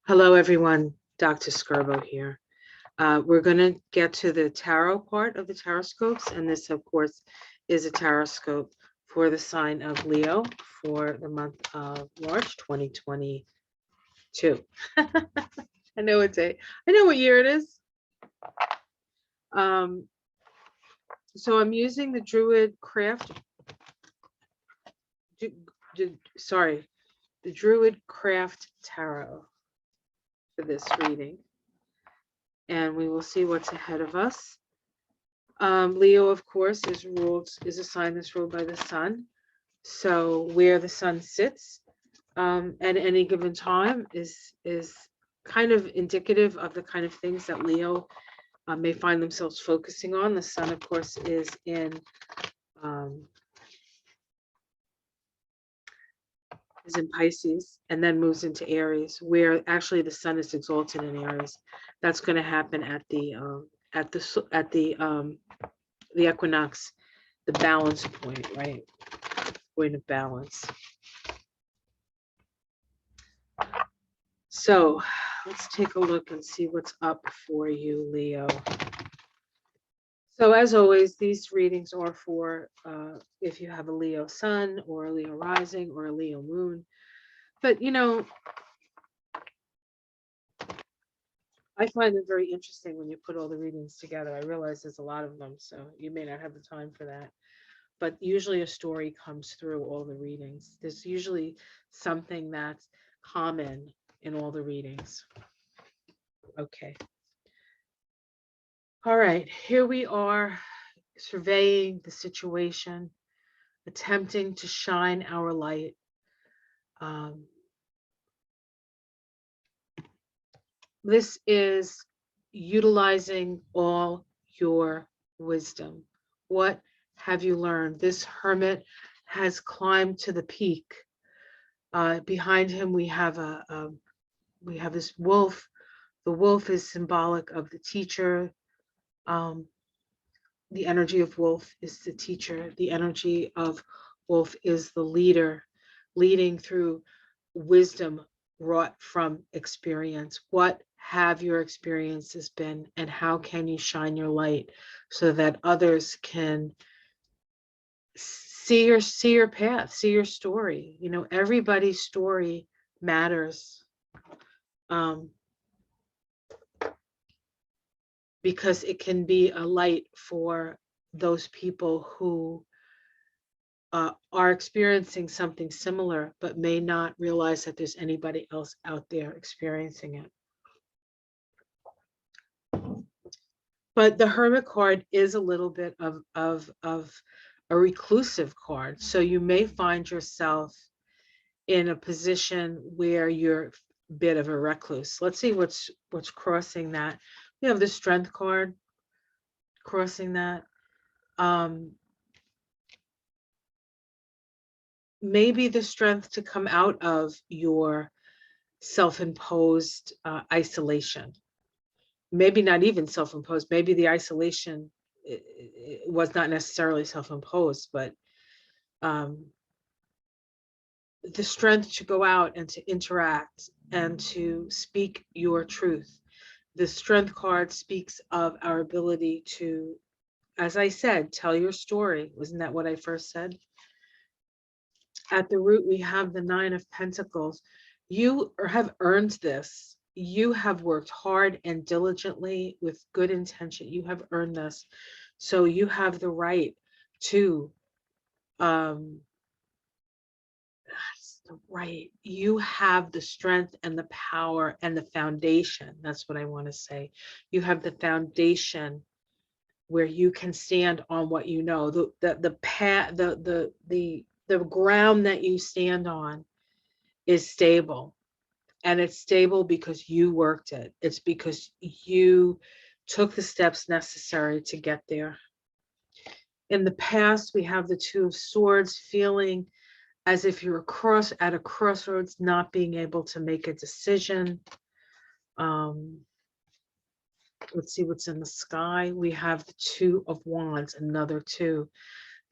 Hello, everyone. Dr. Skirbo here. We're going to get to the tarot part of the tarot scopes, and this, of course, is a tarot scope for the sign of Leo for the month of March 2022. I know what day. I know what year it is. So I'm using the Druid the Druid Craft Tarot for this reading. And we will see what's ahead of us. Leo, of course, is a sign that's ruled by the sun. So where the sun sits at any given time is kind of indicative of the kind of things that Leo may find themselves focusing on. The sun, of course, is in Pisces and then moves into Aries, where actually the sun is exalted in Aries. That's going to happen at the equinox, the balance point, right? Point of balance. So let's take a look and see what's up for you, Leo. So as always, these readings are for if you have a Leo sun or a Leo rising or a Leo moon. But, I find them very interesting when you put all the readings together. I realize there's a lot of them, so you may not have the time for that. But usually a story comes through all the readings. There's usually something that's common in all the readings. Okay. All right, here we are surveying the situation, attempting to shine our light. This is utilizing all your wisdom. What have you learned? This hermit has climbed to the peak. Behind him, we have this wolf. The wolf is symbolic of the teacher. The energy of wolf is the teacher. The energy of wolf is the leader, leading through wisdom wrought from experience. What have your experiences been, and how can you shine your light so that others can see your path, see your story? Everybody's story matters. Because it can be a light for those people who are experiencing something similar, but may not realize that there's anybody else out there experiencing it. But the Hermit card is a little bit of a reclusive card. So you may find yourself in a position where you're a bit of a recluse. Let's see what's crossing that. We have the Strength card crossing that. Maybe the strength to come out of your self-imposed isolation. Maybe not even self-imposed. Maybe the isolation was not necessarily self-imposed, but the strength to go out and to interact and to speak your truth. The Strength card speaks of our ability to, as I said, tell your story. Wasn't that what I first said? At the root, we have the Nine of Pentacles. You have earned this. You have worked hard and diligently with good intention. You have earned this. So you have the right to, you have the strength and the power and the foundation. That's what I want to say. You have the foundation where you can stand on what you know. The ground that you stand on is stable, and it's stable because you worked it. It's because you took the steps necessary to get there. In the past, we have the Two of Swords, feeling as if you're at a crossroads, not being able to make a decision. Let's see what's in the sky. We have the Two of Wands, another two.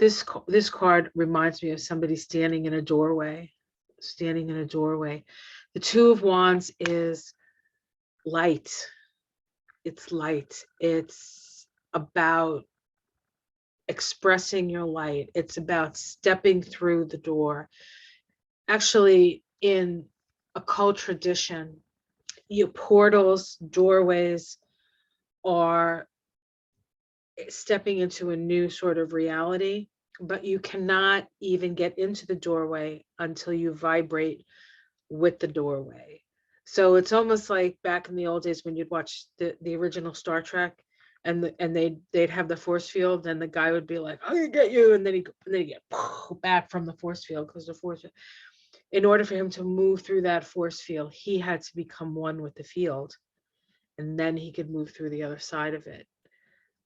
This card reminds me of somebody standing in a doorway. The Two of Wands is light. It's light. It's about expressing your light. It's about stepping through the door. Actually, in occult tradition, your portals, doorways are stepping into a new sort of reality, but you cannot even get into the doorway until you vibrate with the doorway. So it's almost like back in the old days when you'd watch the original Star Trek, and they'd have the force field, and the guy would be like, "I'm gonna get you," and then he'd get back from the force field, because the force, in order for him to move through that force field, he had to become one with the field, and then he could move through the other side of it.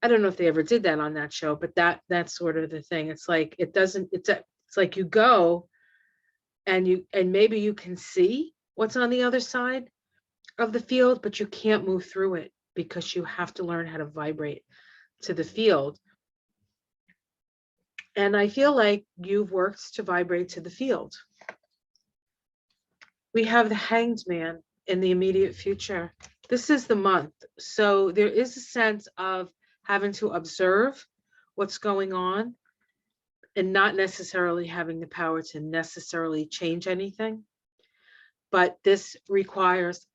I don't know if they ever did that on that show, but that's sort of the thing. It's like it's like you go, and maybe you can see what's on the other side of the field, but you can't move through it because you have to learn how to vibrate to the field. And I feel like you've worked to vibrate to the field. We have the Hanged Man in the immediate future. This is the month. So there is a sense of having to observe what's going on and not necessarily having the power to necessarily change anything. But this requires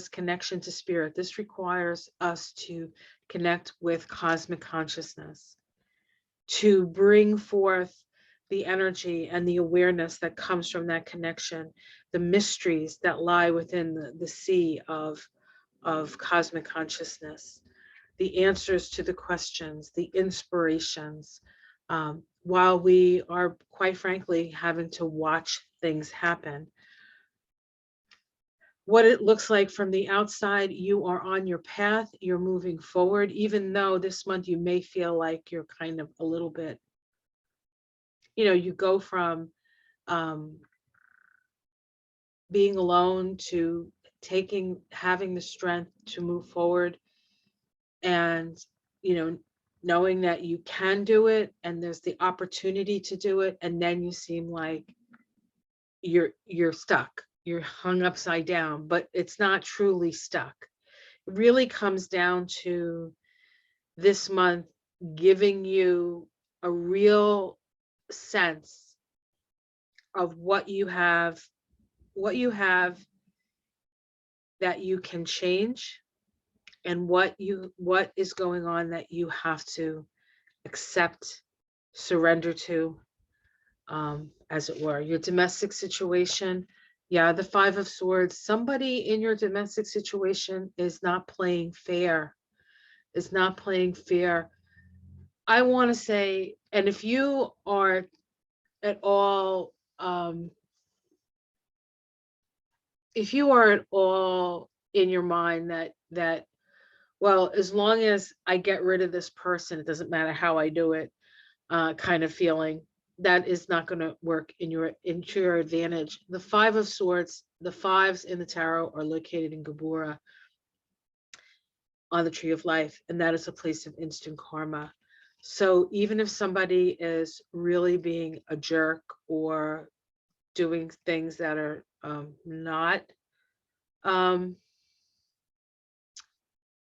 connection to spirit. This requires us to connect with cosmic consciousness, to bring forth the energy and the awareness that comes from that connection, the mysteries that lie within the sea of cosmic consciousness, the answers to the questions, the inspirations, while we are, quite frankly, having to watch things happen. What it looks like from the outside, you are on your path, you're moving forward, even though this month you may feel like you're kind of a little bit, you go from being alone to having the strength to move forward, and, knowing that you can do it and there's the opportunity to do it. And then you seem like you're stuck, you're hung upside down, but it's not truly stuck. It really comes down to this month giving you a real sense of what you have that you can change, and what is going on that you have to accept, surrender to, as it were. Your domestic situation, yeah, the Five of Swords. Somebody in your domestic situation is not playing fair. I want to say, and if you are at all, in your mind that well, as long as I get rid of this person, it doesn't matter how I do it, kind of feeling, that is not going to work into your advantage. The Five of Swords, the fives in the tarot, are located in Gabura on the Tree of Life, and that is a place of instant karma. So even if somebody is really being a jerk or doing things that are not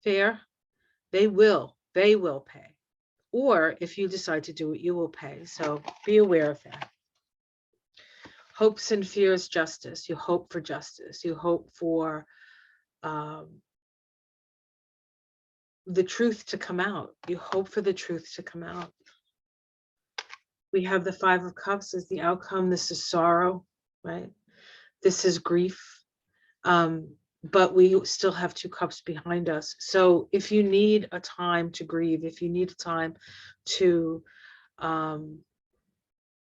fair, they will pay. Or if you decide to do it, you will pay. So be aware of that. Hopes and fears, justice. You hope for justice. You hope for the truth to come out. You hope for the truth to come out. We have the Five of Cups as the outcome. This is sorrow, right? This is grief. But we still have two cups behind us. So if you need a time to grieve, if you need a time to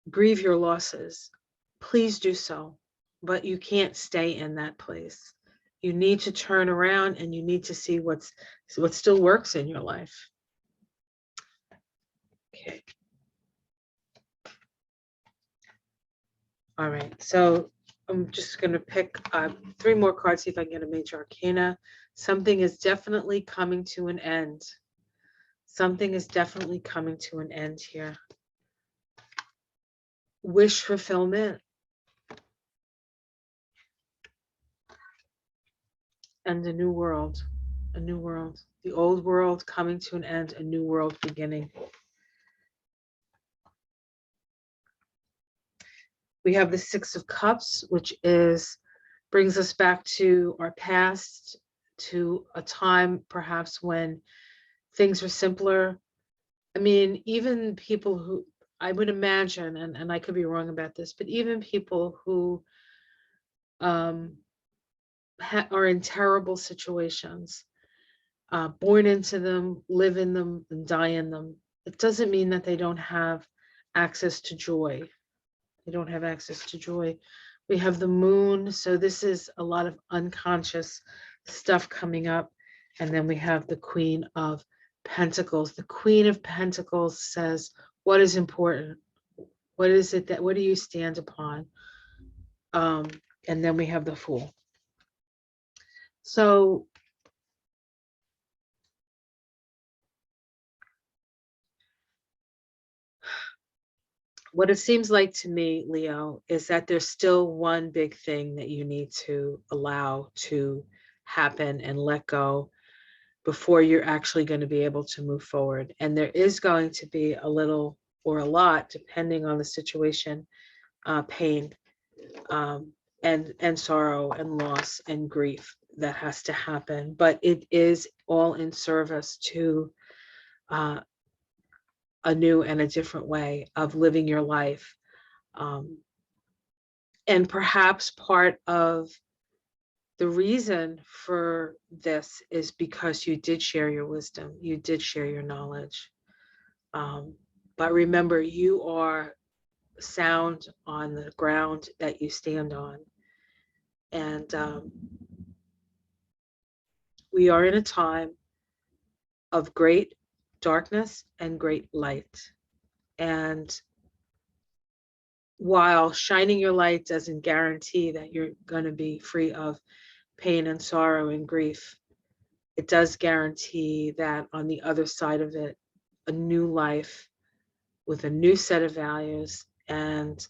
grieve your losses, please do so. But you can't stay in that place. You need to turn around, and you need to see what still works in your life. Okay. All right. So I'm just going to pick 3 more cards, see if I can get a major arcana. Something is definitely coming to an end. Something is definitely coming to an end here. Wish fulfillment. and a new world. A new world. The old world coming to an end, a new world beginning. We have the Six of Cups, which brings us back to our past, to a time perhaps when things were simpler. I mean, even people who, I would imagine, and I could be wrong about this, but even people who are in terrible situations, born into them, live in them, and die in them, it doesn't mean that they don't have access to joy. They don't have access to joy. We have the moon, so this is a lot of unconscious stuff coming up. And then we have the Queen of Pentacles. The Queen of Pentacles says, what is important? What is it that, what do you stand upon? And then we have the Fool. So what it seems like to me, Leo, is that there's still one big thing that you need to allow to happen and let go before you're actually going to be able to move forward. And there is going to be a little or a lot, depending on the situation, pain, and sorrow and loss and grief that has to happen. But it is all in service to a new and a different way of living your life. And perhaps part of the reason for this is because you did share your wisdom, you did share your knowledge. But remember, you are sound on the ground that you stand on. And we are in a time of great darkness and great light. And while shining your light doesn't guarantee that you're going to be free of pain and sorrow and grief, it does guarantee that on the other side of it, a new life with a new set of values, and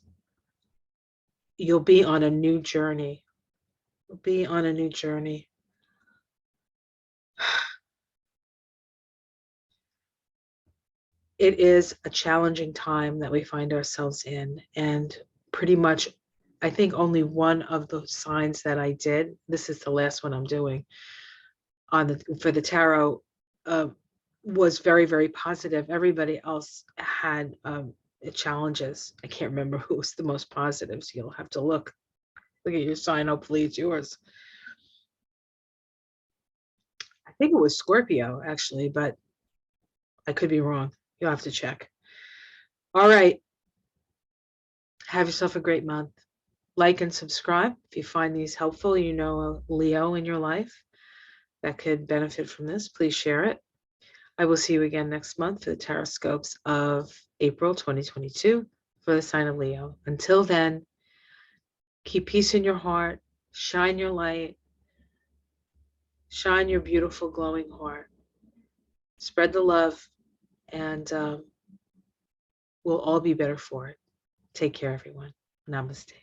you'll be on a new journey. You'll be on a new journey. It is a challenging time that we find ourselves in, and pretty much, I think only one of the signs that I did, this is the last one I'm doing for the tarot, was very, very positive. Everybody else had challenges. I can't remember who was the most positive, so you'll have to look at your sign. Hopefully it's yours. I think it was Scorpio, actually, but I could be wrong. You'll have to check. All right. Have yourself a great month. Like and subscribe if you find these helpful. You know a Leo in your life that could benefit from this. Please share it. I will see you again next month for the tarot scopes of April 2022 for the sign of Leo. Until then, keep peace in your heart, shine your light, shine your beautiful glowing heart, spread the love, and we'll all be better for it. Take care, everyone. Namaste.